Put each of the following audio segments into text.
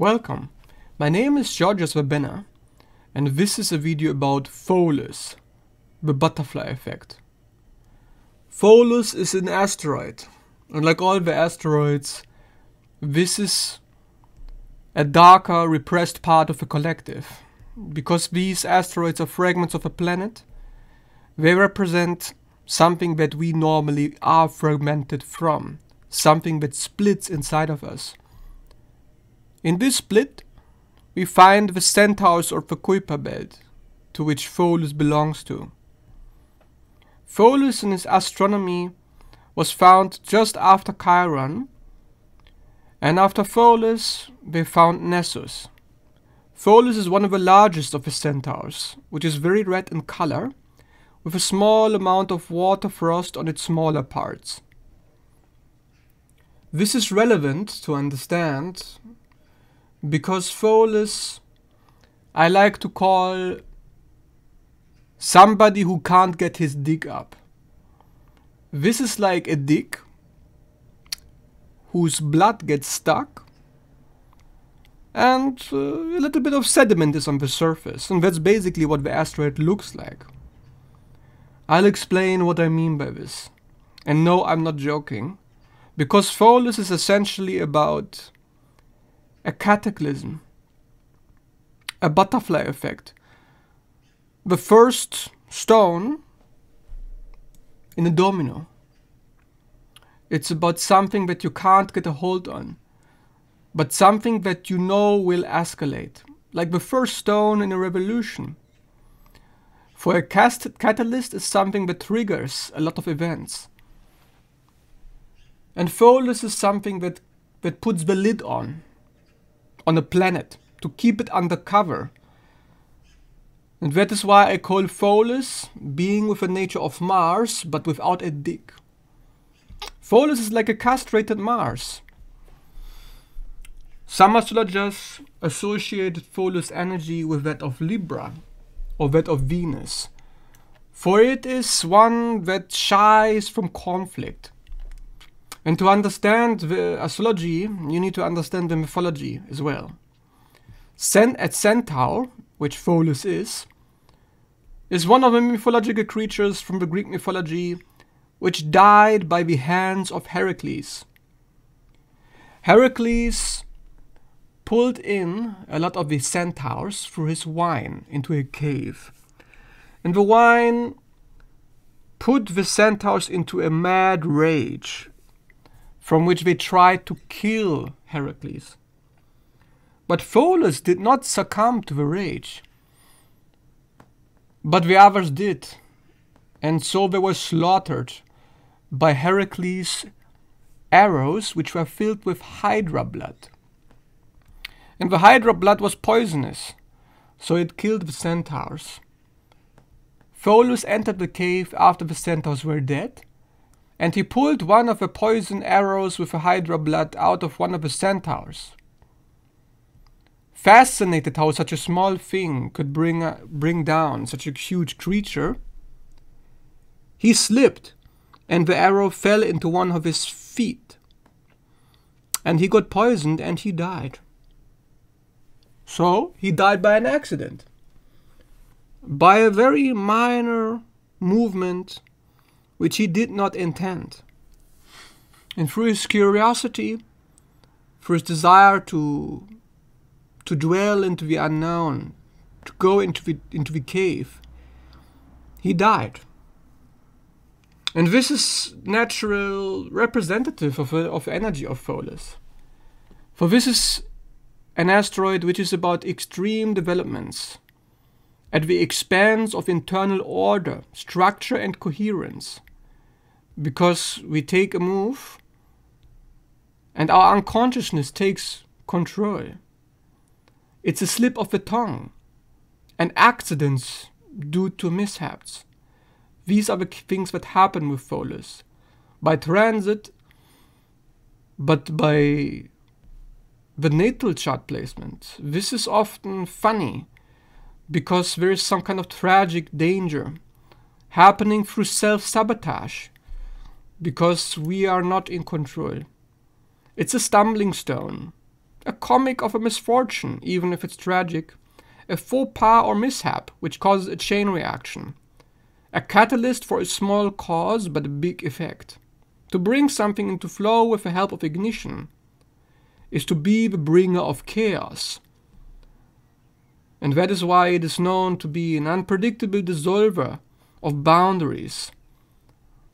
Welcome, my name is Georgios Verbena, and this is a video about Pholus, the butterfly effect. Pholus is an asteroid, and like all the asteroids, this is a darker, repressed part of the collective. Because these asteroids are fragments of a planet, they represent something that we normally are fragmented from, something that splits inside of us. In this split, we find the centaurs or the Kuiper belt, to which Pholus belongs to. Pholus in his astronomy was found just after Chiron, and after Pholus they found Nessus. Pholus is one of the largest of the centaurs, which is very red in color, with a small amount of water frost on its smaller parts. This is relevant to understand because Pholus I like to call somebody who can't get his dick up. This is like a dick whose blood gets stuck and a little bit of sediment is on the surface, and that's basically what the asteroid looks like. I'll explain what I mean by this. And no, I'm not joking, because Pholus is essentially about a cataclysm, a butterfly effect. The first stone in a domino. It's about something that you can't get a hold on, but something that you know will escalate, like the first stone in a revolution. For a catalyst is something that triggers a lot of events. And Pholus is something that puts the lid on a planet, to keep it under cover. And that is why I call Pholus being with the nature of Mars, but without a dick. Pholus is like a castrated Mars. Some astrologers associated Pholus energy with that of Libra, or that of Venus, for it is one that shies from conflict. And to understand the astrology, you need to understand the mythology as well. A centaur, which Pholus is one of the mythological creatures from the Greek mythology, which died by the hands of Heracles. Heracles pulled in a lot of the centaurs through his wine into a cave. And the wine put the centaurs into a mad rage, from which they tried to kill Heracles. But Pholus did not succumb to the rage. But the others did, and so they were slaughtered by Heracles' arrows, which were filled with hydra blood. And the hydra blood was poisonous, so it killed the centaurs. Pholus entered the cave after the centaurs were dead, and he pulled one of the poison arrows with the hydra blood out of one of the centaurs. Fascinated how such a small thing could bring down such a huge creature, he slipped, and the arrow fell into one of his feet. And he got poisoned and he died. So he died by an accident, by a very minor movement which he did not intend. And through his curiosity, through his desire to dwell into the unknown, to go into the cave, he died. And this is natural representative of energy of Pholus. For this is an asteroid which is about extreme developments at the expense of internal order, structure and coherence. Because we take a move and our unconsciousness takes control. It's a slip of the tongue and accidents due to mishaps. These are the things that happen with Pholus. By transit, but by the natal chart placement. This is often funny because there is some kind of tragic danger happening through self-sabotage because we are not in control. It's a stumbling stone, a comic of a misfortune, even if it's tragic, a faux pas or mishap which causes a chain reaction, a catalyst for a small cause but a big effect. To bring something into flow with the help of ignition is to be the bringer of chaos. And that is why it is known to be an unpredictable dissolver of boundaries,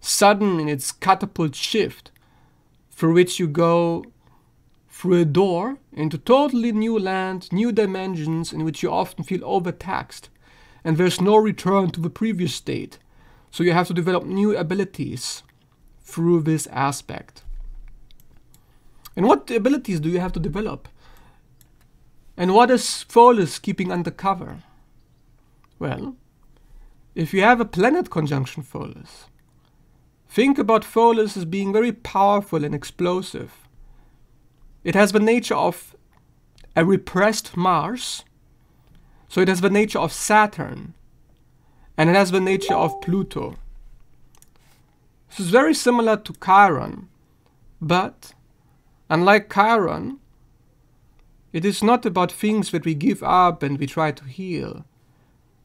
sudden in its catapult shift, through which you go through a door into totally new land, new dimensions in which you often feel overtaxed, and there's no return to the previous state. So you have to develop new abilities through this aspect. And what abilities do you have to develop? And what is Pholus keeping undercover? Well, if you have a planet conjunction Pholus, think about Pholus as being very powerful and explosive. It has the nature of a repressed Mars, so it has the nature of Saturn, and it has the nature of Pluto. This is very similar to Chiron, but unlike Chiron, it is not about things that we give up and we try to heal.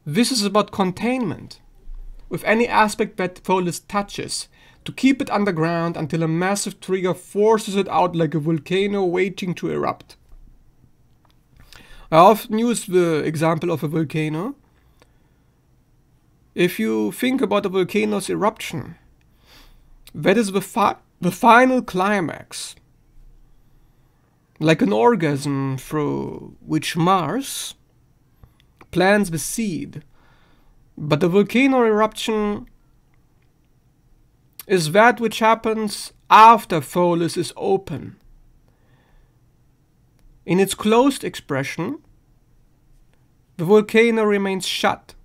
This is about containment, with any aspect that Pholus touches, to keep it underground until a massive trigger forces it out like a volcano waiting to erupt. I often use the example of a volcano. If you think about a volcano's eruption, that is the final climax, like an orgasm through which Mars plants the seed. But the volcano eruption is that which happens after Pholus is open. In its closed expression, the volcano remains shut.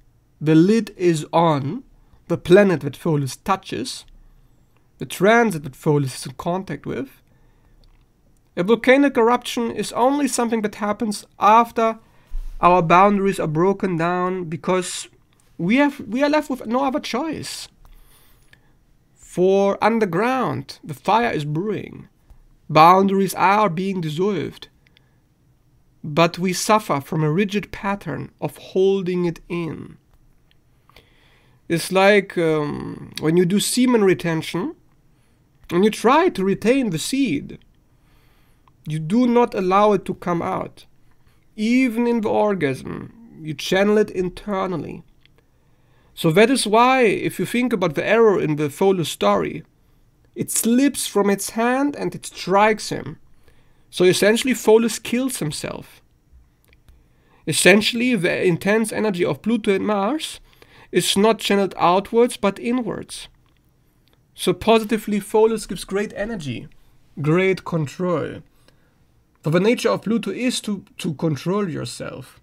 The lid is on the planet that Pholus touches, the transit that Pholus is in contact with. A volcanic eruption is only something that happens after our boundaries are broken down, because we are left with no other choice. For underground, the fire is brewing. Boundaries are being dissolved. But we suffer from a rigid pattern of holding it in. It's like when you do semen retention and you try to retain the seed. You do not allow it to come out. Even in the orgasm, you channel it internally. So that is why, if you think about the arrow in the Pholus story, it slips from its hand and it strikes him. So essentially Pholus kills himself. Essentially, the intense energy of Pluto and Mars is not channeled outwards but inwards. So positively, Pholus gives great energy, great control. For the nature of Pluto is to control yourself.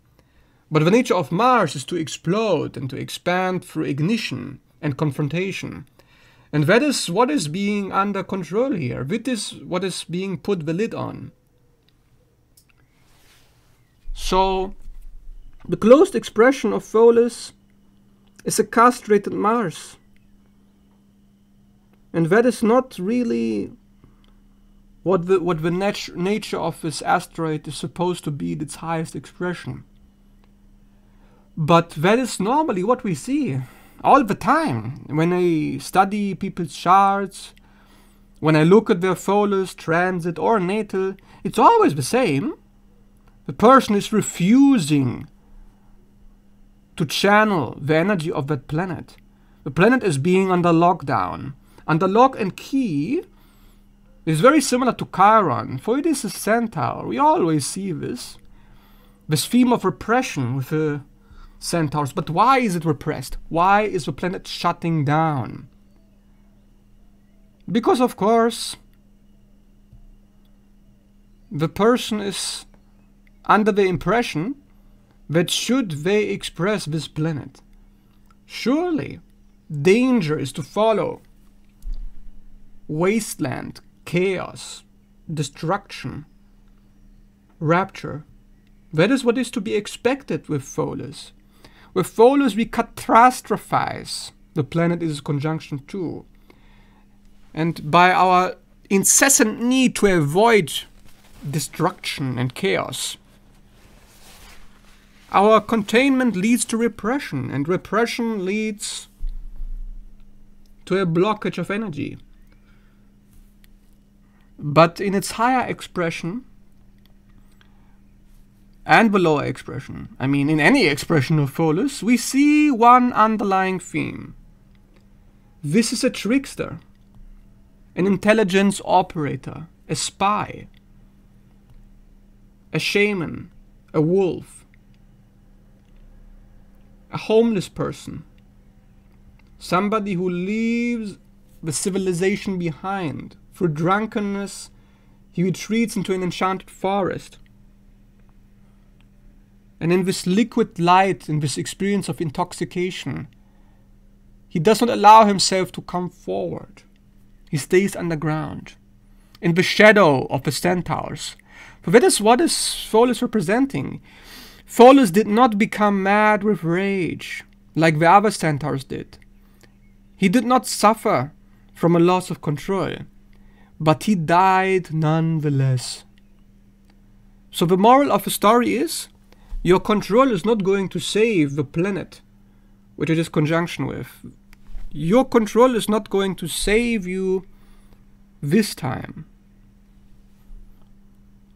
But the nature of Mars is to explode and to expand through ignition and confrontation. And that is what is being under control here. That is what is being put the lid on. So, the closed expression of Pholus is a castrated Mars. And that is not really what the nature of this asteroid is supposed to be, its highest expression. But that is normally what we see all the time. When I study people's charts, when I look at their Pholus, transit or natal, it's always the same. The person is refusing to channel the energy of that planet. The planet is being under lockdown. Under lock and key is very similar to Chiron, for it is a centaur. We always see this theme of repression with the centaurs. But why is it repressed? Why is the planet shutting down? Because, of course, the person is under the impression that should they express this planet, surely danger is to follow. Wasteland, chaos, destruction, rapture. That is what is to be expected with Pholus. With Pholus we catastrophize. The planet is conjunction too. And by our incessant need to avoid destruction and chaos. Our containment leads to repression, and repression leads to a blockage of energy. But in its higher expression and the lower expression, I mean in any expression of Pholus, we see one underlying theme. This is a trickster, an intelligence operator, a spy, a shaman, a wolf, a homeless person, somebody who leaves the civilization behind. Through drunkenness, he retreats into an enchanted forest. And in this liquid light, in this experience of intoxication, he does not allow himself to come forward. He stays underground, in the shadow of the centaurs. For that is what is Pholus representing. Pholus did not become mad with rage, like the other centaurs did. He did not suffer from a loss of control, but he died nonetheless. So the moral of the story is, your control is not going to save the planet which it is conjunction with. Your control is not going to save you this time.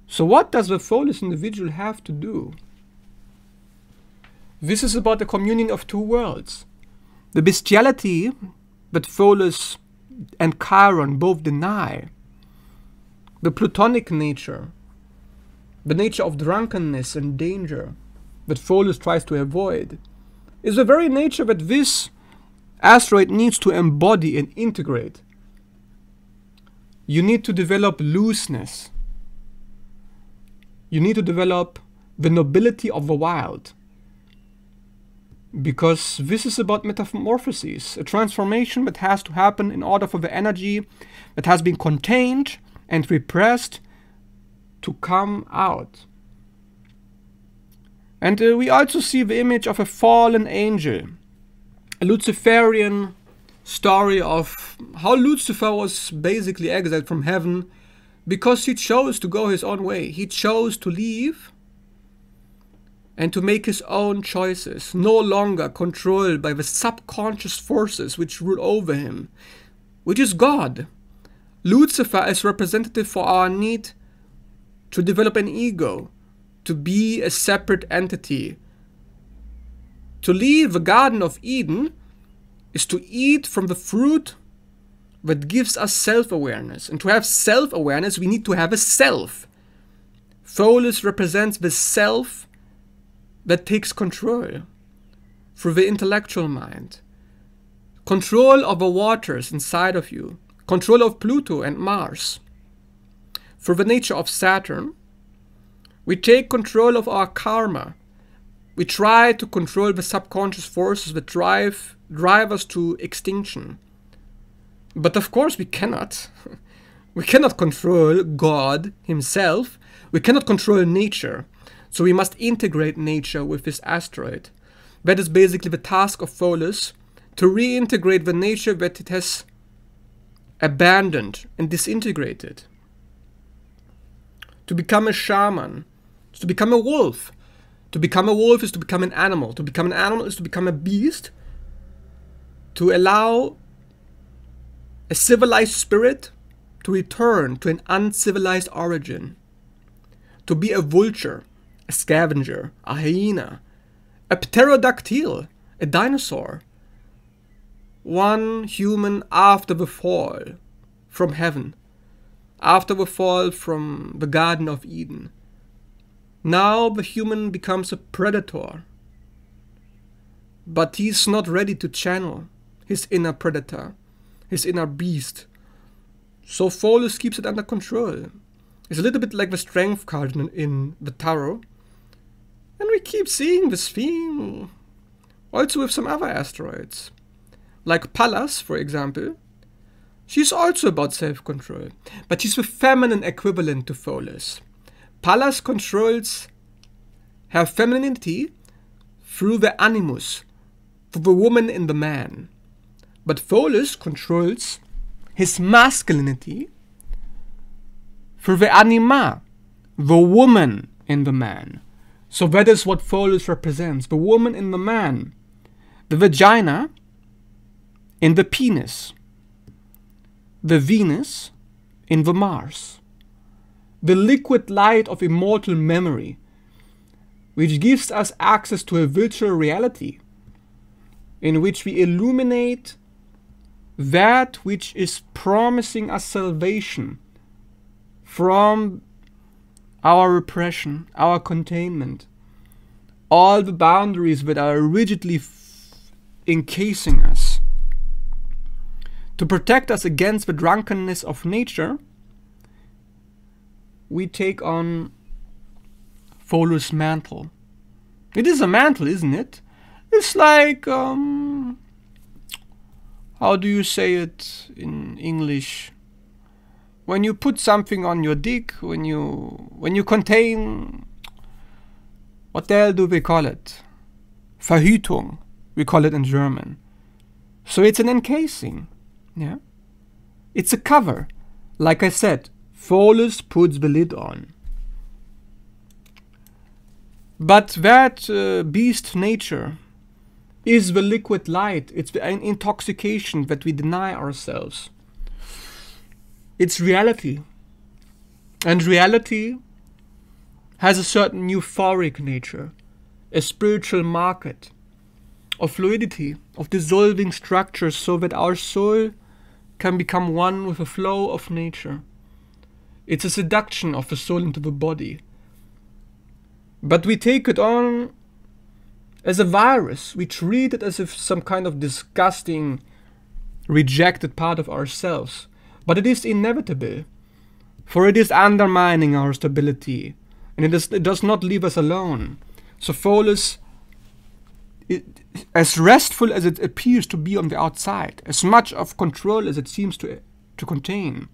So what does the Pholus individual have to do? This is about the communion of two worlds. The bestiality that Pholus and Chiron both deny, the plutonic nature, the nature of drunkenness and danger that Pholus tries to avoid, is the very nature that this asteroid needs to embody and integrate. You need to develop looseness. You need to develop the nobility of the wild. Because this is about metamorphosis, a transformation that has to happen in order for the energy that has been contained and repressed to come out. And we also see the image of a fallen angel, a Luciferian story of how Lucifer was basically exiled from heaven because he chose to go his own way. He chose to leave and to make his own choices, no longer controlled by the subconscious forces which rule over him, which is God. Lucifer is representative for our need to develop an ego, to be a separate entity. To leave the Garden of Eden is to eat from the fruit that gives us self-awareness. And to have self-awareness, we need to have a self. Pholus represents the self that takes control through the intellectual mind. Control of the waters inside of you. Control of Pluto and Mars. Through the nature of Saturn, we take control of our karma. We try to control the subconscious forces that drive us to extinction. But of course we cannot. We cannot control God himself. We cannot control nature. So we must integrate nature with this asteroid. That is basically the task of Pholus, to reintegrate the nature that it has abandoned and disintegrated. To become a shaman, to become a wolf. To become a wolf is to become an animal. To become an animal is to become a beast. To allow a civilized spirit to return to an uncivilized origin. To be a vulture, a scavenger, a hyena, a pterodactyl, a dinosaur. One human after the fall from heaven, after the fall from the Garden of Eden. Now the human becomes a predator, but he's not ready to channel his inner predator, his inner beast. So Pholus keeps it under control. It's a little bit like the strength card in the tarot. And we keep seeing this theme also with some other asteroids. Like Pallas, for example. She's also about self-control, but she's the feminine equivalent to Pholus. Pallas controls her femininity through the animus, for the woman in the man. But Pholus controls his masculinity through the anima, the woman in the man. So that is what Pholus represents, the woman in the man, the vagina in the penis, the Venus in the Mars, the liquid light of immortal memory, which gives us access to a virtual reality in which we illuminate that which is promising us salvation from our repression, our containment, all the boundaries that are rigidly encasing us. To protect us against the drunkenness of nature, we take on Pholus' mantle. It is a mantle, isn't it? It's like, how do you say it in English? When you put something on your dick, when you contain, what the hell do we call it? Verhütung, we call it in German. So it's an encasing, yeah? It's a cover. Like I said, Pholus puts the lid on. But that beast nature is the liquid light. It's the intoxication that we deny ourselves. It's reality. And reality has a certain euphoric nature, a spiritual market of fluidity, of dissolving structures so that our soul can become one with the flow of nature. It's a seduction of the soul into the body. But we take it on as a virus. We treat it as if some kind of disgusting, rejected part of ourselves. But it is inevitable, for it is undermining our stability, and it does not leave us alone. So Pholus, as restful as it appears to be on the outside, as much of control as it seems to contain,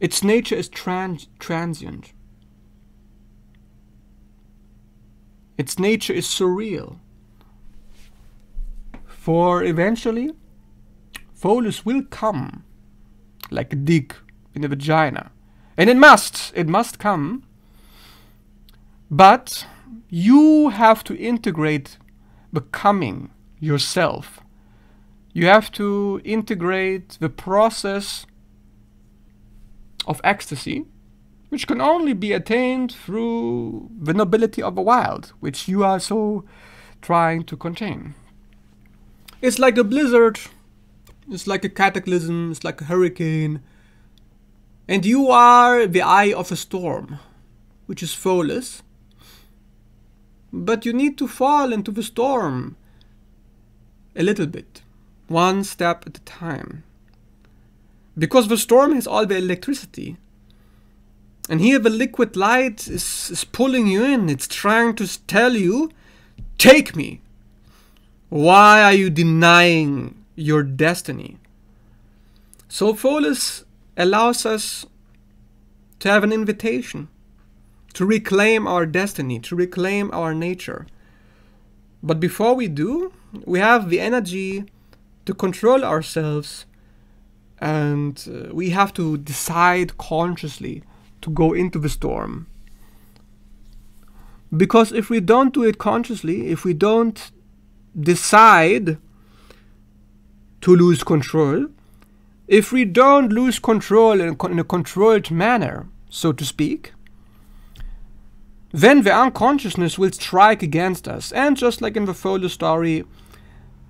its nature is transient. Its nature is surreal. For eventually, Pholus will come like a dick in the vagina. And it must come. But you have to integrate becoming yourself. You have to integrate the process of ecstasy, which can only be attained through the nobility of the wild, which you are so trying to contain. It's like a blizzard. It's like a cataclysm, it's like a hurricane. And you are the eye of a storm, which is Pholus. But you need to fall into the storm a little bit, one step at a time. Because the storm has all the electricity. And here the liquid light is pulling you in. It's trying to tell you, take me. Why are you denying your destiny? So Pholus allows us to have an invitation to reclaim our destiny, to reclaim our nature. But before we do, we have the energy to control ourselves, and we have to decide consciously to go into the storm. Because if we don't do it consciously, if we don't decide to lose control, if we don't lose control in a controlled manner, so to speak, then the unconsciousness will strike against us. And just like in the Pholus story,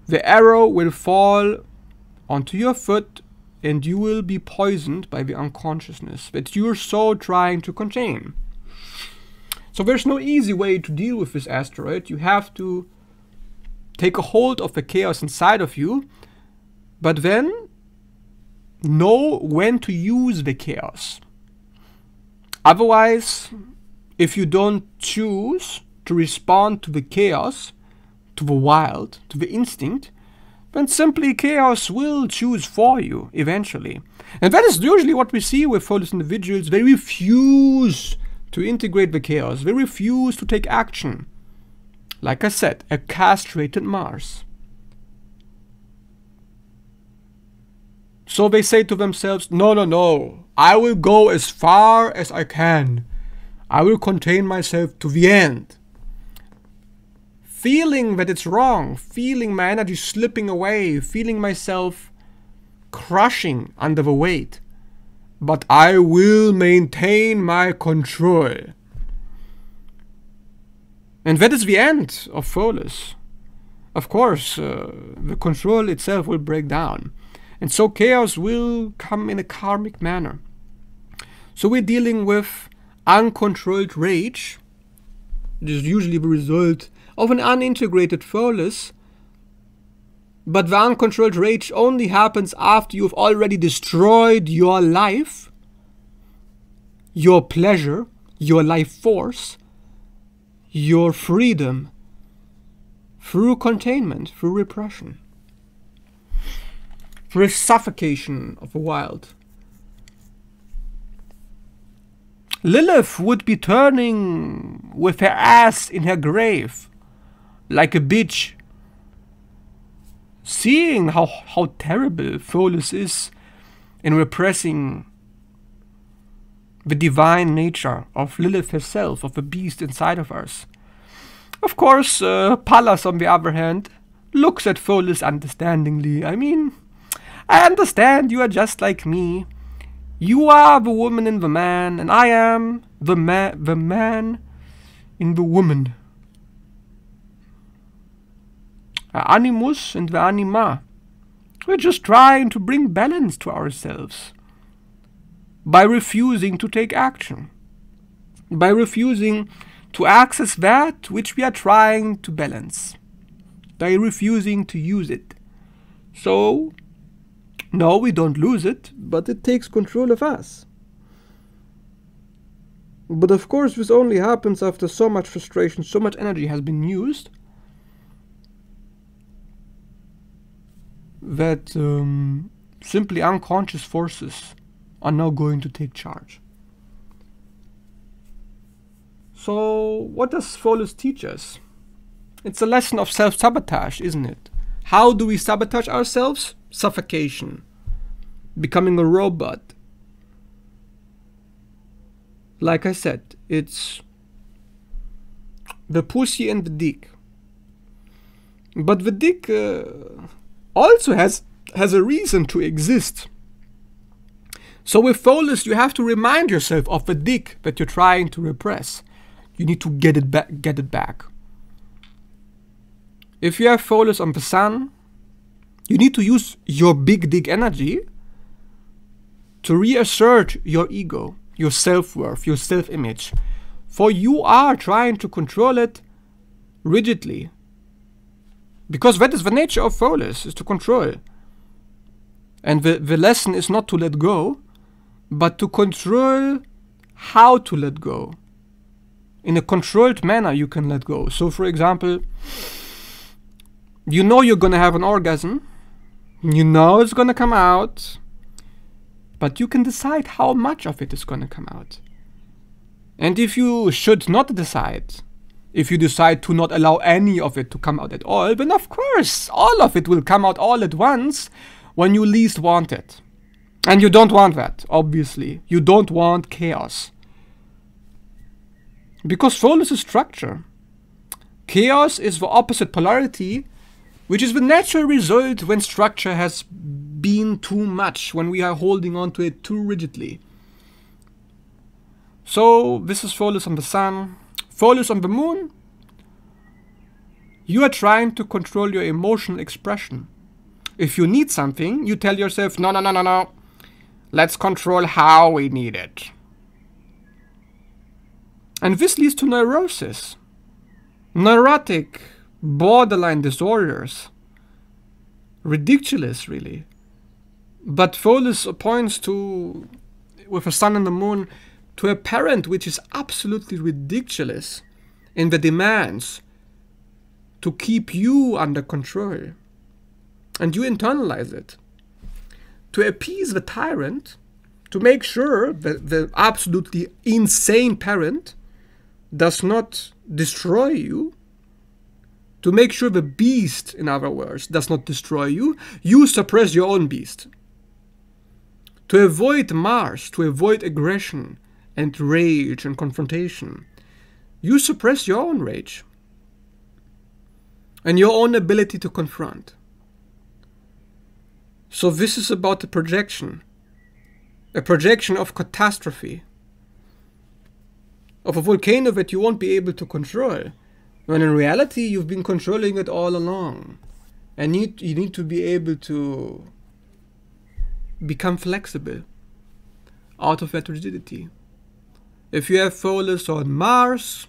the arrow will fall onto your foot and you will be poisoned by the unconsciousness that you're so trying to contain. So there's no easy way to deal with this asteroid. You have to take a hold of the chaos inside of you, but then know when to use the chaos. Otherwise, if you don't choose to respond to the chaos, to the wild, to the instinct, then simply chaos will choose for you eventually. And that is usually what we see with Pholus individuals. They refuse to integrate the chaos. They refuse to take action. Like I said, a castrated Mars. So they say to themselves, no, no, no, I will go as far as I can. I will contain myself to the end. Feeling that it's wrong, feeling my energy slipping away, feeling myself crushing under the weight. But I will maintain my control. And that is the end of Pholus. Of course, the control itself will break down. And so chaos will come in a karmic manner. So we're dealing with uncontrolled rage, which is usually the result of an unintegrated Pholus. But the uncontrolled rage only happens after you've already destroyed your life, your pleasure, your life force, your freedom, through containment, through repression, through suffocation of the wild. Lilith would be turning with her ass in her grave, like a bitch, seeing how terrible Pholus is in repressing the divine nature of Lilith herself, of the beast inside of us. Of course, Pallas, on the other hand, looks at Pholus understandingly. I mean, I understand you are just like me. You are the woman in the man, and I am the man in the woman. The animus and the anima. We're just trying to bring balance to ourselves by refusing to take action, by refusing to access that which we are trying to balance, by refusing to use it. So, no, we don't lose it, but it takes control of us. But of course, this only happens after so much frustration, so much energy has been used, that simply unconscious forces are now going to take charge. So what does Pholus teach us? It's a lesson of self-sabotage, isn't it? How do we sabotage ourselves? Suffocation. Becoming a robot. Like I said, it's the pussy and the dick. But the dick also has a reason to exist. So with Pholus, you have to remind yourself of the dick that you're trying to repress. You need to get it back. If you have Pholus on the sun, you need to use your big dick energy to reassert your ego, your self-worth, your self-image. For you are trying to control it rigidly. Because that is the nature of Pholus, is to control. And the lesson is not to let go, but to control how to let go. In a controlled manner you can let go. So for example, you know you're gonna have an orgasm, you know it's gonna come out, but you can decide how much of it is gonna come out. And if you should not decide, if you decide to not allow any of it to come out at all, then of course all of it will come out all at once when you least want it. And you don't want that, obviously. You don't want chaos. Because Pholus is structure. Chaos is the opposite polarity, which is the natural result when structure has been too much, when we are holding on to it too rigidly. So this is Pholus on the sun. Pholus on the moon. You are trying to control your emotional expression. If you need something, you tell yourself, no, no, no, no, no. Let's control how we need it. And this leads to neurosis, neurotic, borderline disorders. Ridiculous, really. But Pholus points to, with the sun and the moon, to a parent which is absolutely ridiculous in the demands to keep you under control. And you internalize it. To appease the tyrant, to make sure that the absolutely insane parent does not destroy you, to make sure the beast, in other words, does not destroy you, you suppress your own beast. To avoid Mars, to avoid aggression and rage and confrontation, you suppress your own rage and your own ability to confront. So this is about a projection of catastrophe, of a volcano that you won't be able to control, when in reality you've been controlling it all along. And you need to be able to become flexible out of that rigidity. If you have Pholus on Mars,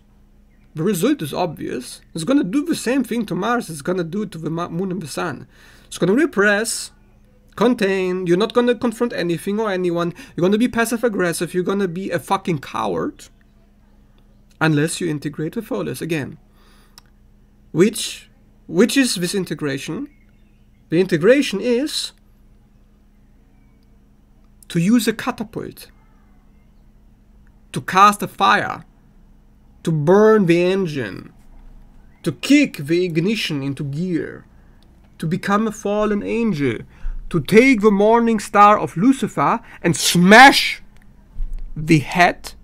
the result is obvious. It's going to do the same thing to Mars it's going to do to the Moon and the Sun. It's going to repress, contain. You're not going to confront anything or anyone. You're going to be passive-aggressive. You're going to be a fucking coward. Unless you integrate with Pholus again. Which is this integration? The integration is to use a catapult, to cast a fire, to burn the engine, to kick the ignition into gear, to become a fallen angel, to take the morning star of Lucifer and smash the head,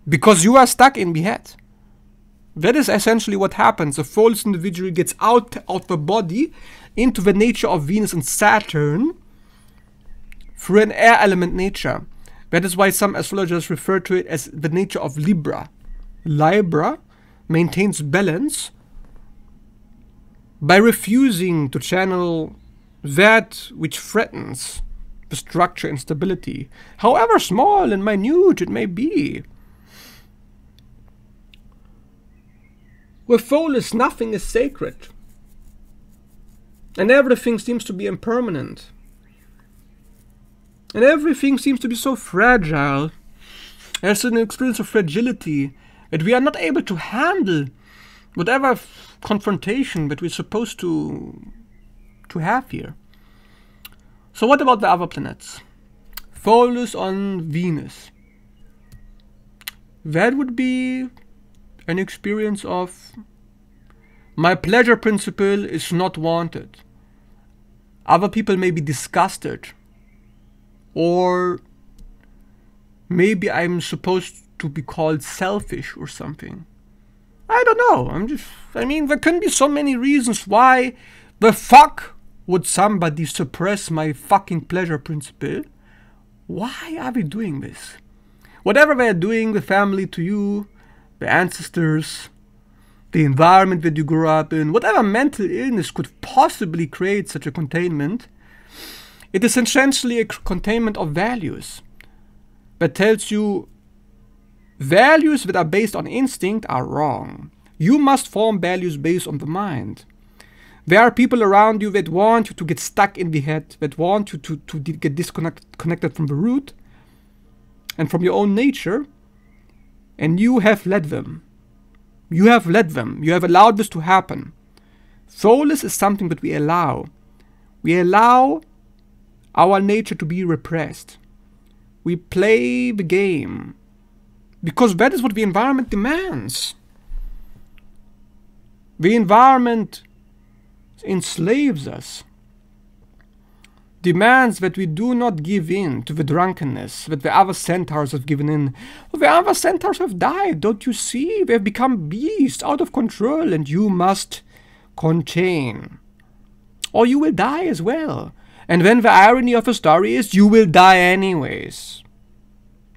because you are stuck in the head. That is essentially what happens. A Pholus individual gets out of the body into the nature of Venus and Saturn through an air element nature. That is why some astrologers refer to it as the nature of Libra. Libra maintains balance by refusing to channel that which threatens the structure and stability, however small and minute it may be. With Pholus, nothing is sacred, and everything seems to be impermanent, and everything seems to be so fragile. There's an experience of fragility that we are not able to handle whatever confrontation that we're supposed to have here. So what about the other planets? Pholus on Venus. That would be an experience of my pleasure principle is not wanted. Other people may be disgusted, or maybe I'm supposed to be called selfish or something. I don't know. There can be so many reasons why the fuck would somebody suppress my fucking pleasure principle. Why are we doing this? Whatever they're doing, the family to you, the ancestors, the environment that you grew up in, whatever mental illness could possibly create such a containment, it is essentially a containment of values that tells you values that are based on instinct are wrong. You must form values based on the mind. There are people around you that want you to get stuck in the head, that want you to get disconnected from the root and from your own nature, and you have led them. You have led them. You have allowed this to happen. Pholus is something that we allow. We allow our nature to be repressed. We play the game because that is what the environment demands. The environment enslaves us, demands that we do not give in to the drunkenness that the other centaurs have given in. Well, the other centaurs have died, don't you see? They have become beasts, out of control, and you must contain, or you will die as well. And then the irony of the story is you will die anyways,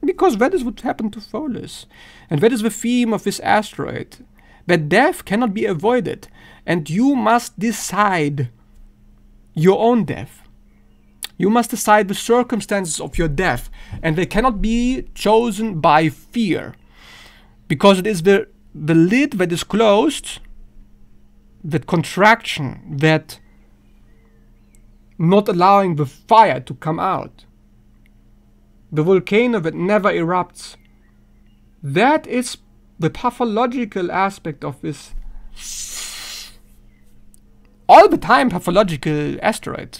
because that is what happened to Pholus, and that is the theme of this asteroid, that death cannot be avoided, and you must decide your own death. You must decide the circumstances of your death, and they cannot be chosen by fear, because it is the lid that is closed, that contraction, that not allowing the fire to come out, the volcano that never erupts. That is the pathological aspect of this all the time pathological asteroid,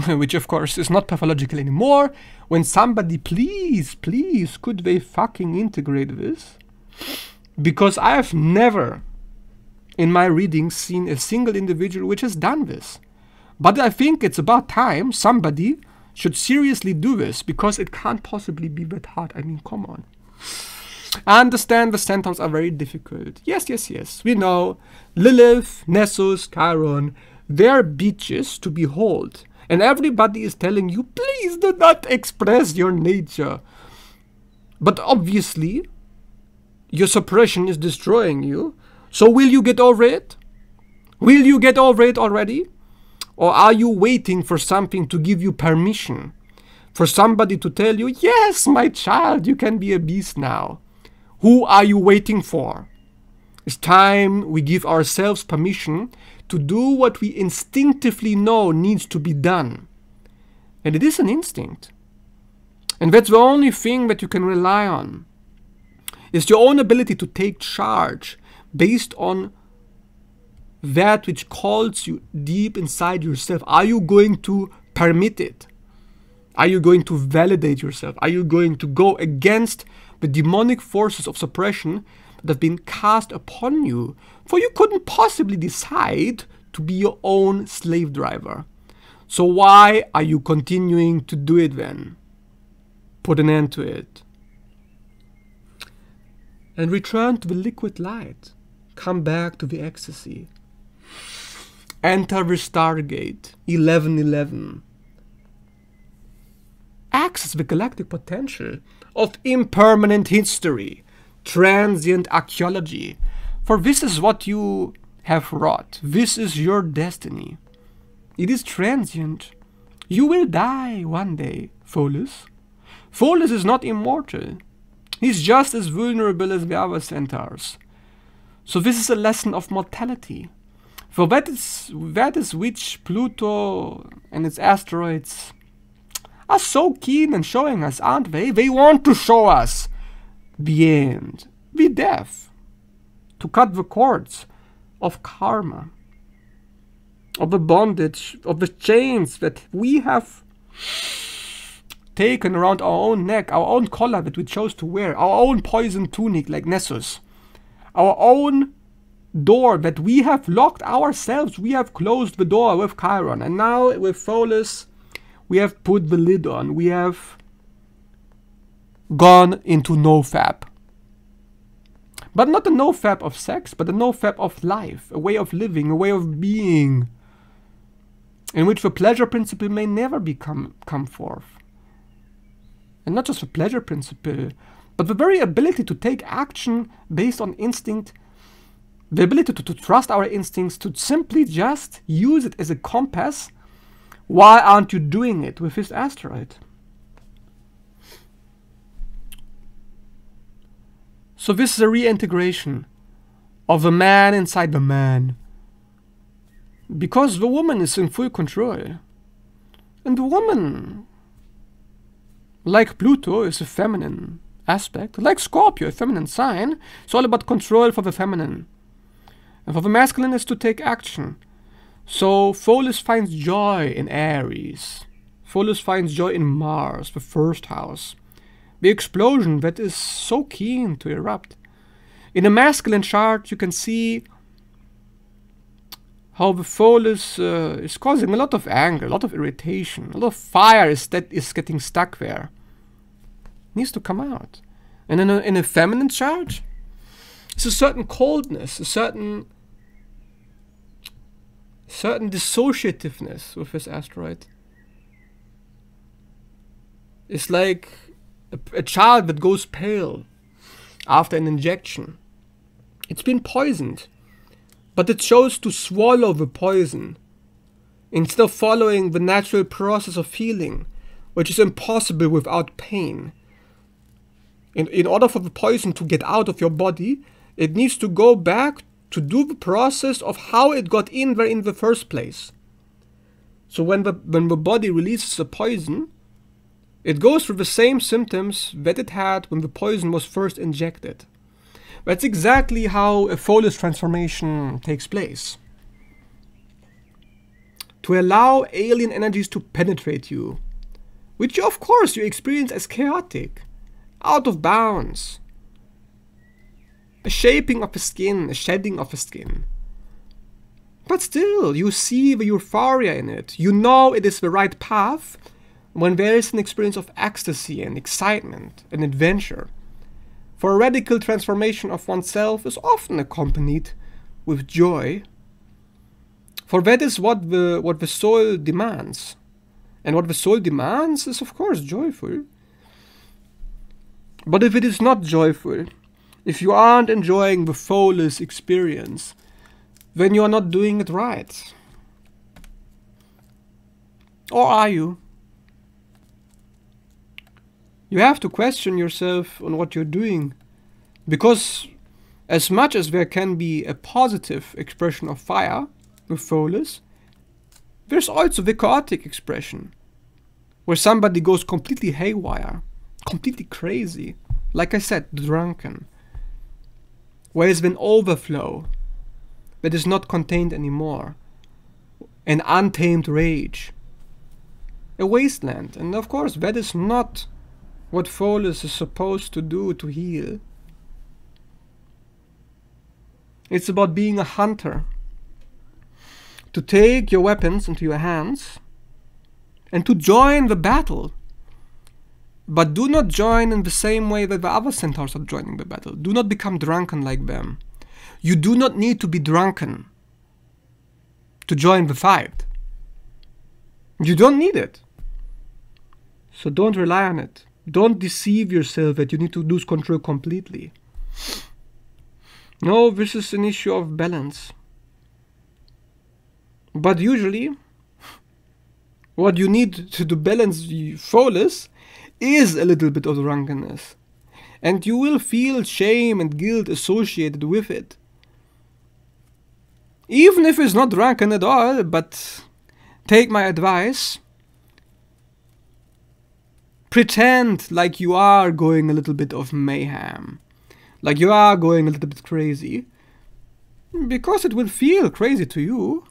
which of course is not pathological anymore. When somebody, please, could they fucking integrate this? Because I have never in my readings seen a single individual which has done this. But I think it's about time somebody should seriously do this, because it can't possibly be that hard. I mean, come on. I understand the centaurs are very difficult. Yes, yes, yes. We know Lilith, Nessus, Chiron, they're beaches to behold. And everybody is telling you, please do not express your nature. But obviously, your suppression is destroying you. So will you get over it? Will you get over it already? Or are you waiting for something to give you permission? For somebody to tell you, yes, my child, you can be a beast now. Who are you waiting for? It's time we give ourselves permission to do what we instinctively know needs to be done. And it is an instinct. And that's the only thing that you can rely on. It's your own ability to take charge based on that which calls you deep inside yourself. Are you going to permit it? Are you going to validate yourself? Are you going to go against the demonic forces of suppression that have been cast upon you? For you couldn't possibly decide to be your own slave driver. So why are you continuing to do it then? Put an end to it. And return to the liquid light. Come back to the ecstasy. Enter the Stargate 1111. Access the galactic potential of impermanent history, transient archaeology. For this is what you have wrought. This is your destiny. It is transient. You will die one day, Pholus. Pholus is not immortal. He's just as vulnerable as the other centaurs. So this is a lesson of mortality. For that is which Pluto and its asteroids are so keen in showing us, aren't they? They want to show us the end, the death, to cut the cords of karma, of the bondage, of the chains that we have taken around our own neck, our own collar that we chose to wear, our own poison tunic like Nessus, our own door that we have locked ourselves. We have closed the door with Chiron, and now with Pholus, we have put the lid on. We have gone into no-fap. But not a no-fap of sex, but a no-fap of life, a way of living, a way of being, in which the pleasure principle may never come forth. And not just the pleasure principle, but the very ability to take action based on instinct, the ability to trust our instincts, to simply just use it as a compass. Why aren't you doing it with this asteroid? So this is a reintegration of the man inside the man. Because the woman is in full control. And the woman, like Pluto, is a feminine aspect. Like Scorpio, a feminine sign. It's all about control for the feminine. And for the masculine is to take action. So Pholus finds joy in Aries. Pholus finds joy in Mars, the first house. The explosion that is so keen to erupt. In a masculine chart, you can see how the Pholus is causing a lot of anger, a lot of irritation, a lot of fire is getting stuck there. It needs to come out. And in a feminine chart, it's a certain coldness, a certain dissociativeness with this asteroid. It's like a child that goes pale after an injection. It's been poisoned, but it chose to swallow the poison instead of following the natural process of healing, which is impossible without pain. In order for the poison to get out of your body, it needs to go back to do the process of how it got in there in the first place. So when the body releases the poison, it goes through the same symptoms that it had when the poison was first injected. That's exactly how a Pholus transformation takes place. To allow alien energies to penetrate you, which of course you experience as chaotic, out of bounds. A shaping of the skin, a shedding of the skin. But still, you see the euphoria in it. You know it is the right path, when there is an experience of ecstasy and excitement and adventure. For a radical transformation of oneself is often accompanied with joy, for that is what the soul demands. And what the soul demands is of course joyful. But if it is not joyful, if you aren't enjoying the Pholus experience, then you are not doing it right. Or are you? You have to question yourself on what you're doing, because as much as there can be a positive expression of fire with Pholus, there's also the chaotic expression, where somebody goes completely haywire, completely crazy, like I said, drunken, where there's an overflow that is not contained anymore, an untamed rage, a wasteland. And of course that is not what Pholus is supposed to do to heal. It's about being a hunter, to take your weapons into your hands and to join the battle. But do not join in the same way that the other centaurs are joining the battle. Do not become drunken like them. You do not need to be drunken to join the fight. You don't need it. So don't rely on it. Don't deceive yourself that you need to lose control completely. No, this is an issue of balance. But usually, what you need to balance Pholus is a little bit of drunkenness. And you will feel shame and guilt associated with it. Even if it's not drunken at all, but take my advice. Pretend like you are going a little bit of mayhem, like you are going a little bit crazy, because it will feel crazy to you.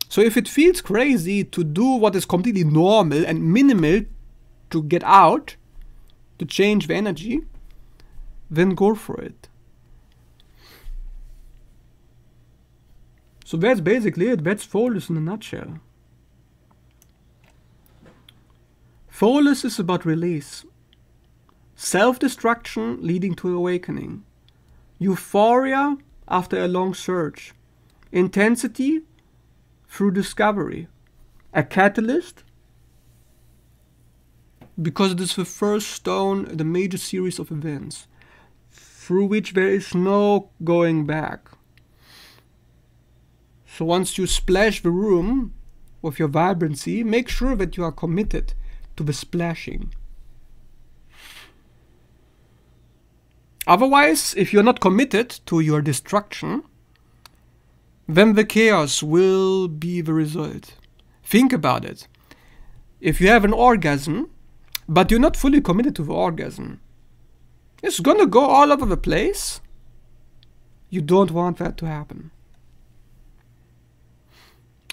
So if it feels crazy to do what is completely normal and minimal to get out, to change the energy, then go for it. So that's basically it. That's Pholus in a nutshell. Pholus is about release, self-destruction leading to awakening, euphoria after a long search, intensity through discovery, a catalyst because it is the first stone in the major series of events through which there is no going back. So once you splash the room with your vibrancy, make sure that you are committed to the splashing. Otherwise, if you're not committed to your destruction, then the chaos will be the result. Think about it. If you have an orgasm, but you're not fully committed to the orgasm, it's gonna go all over the place. You don't want that to happen.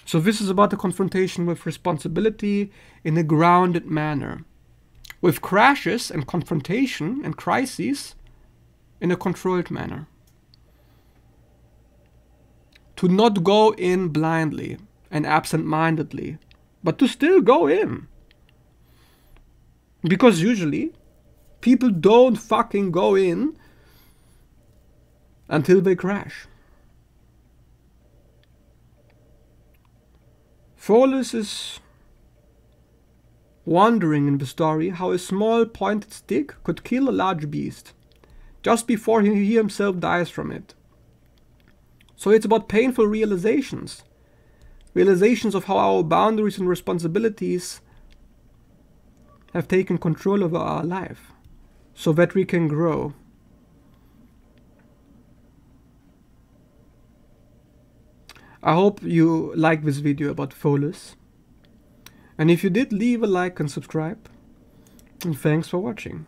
So this is about the confrontation with responsibility in a grounded manner, with crashes and confrontation and crises in a controlled manner. To not go in blindly and absent-mindedly, but to still go in. Because usually, people don't fucking go in until they crash. Pholus is wondering in the story how a small pointed stick could kill a large beast, just before he himself dies from it. So it's about painful realizations. Realizations of how our boundaries and responsibilities have taken control over our life, so that we can grow. I hope you liked this video about Pholus. And if you did, leave a like and subscribe. And thanks for watching.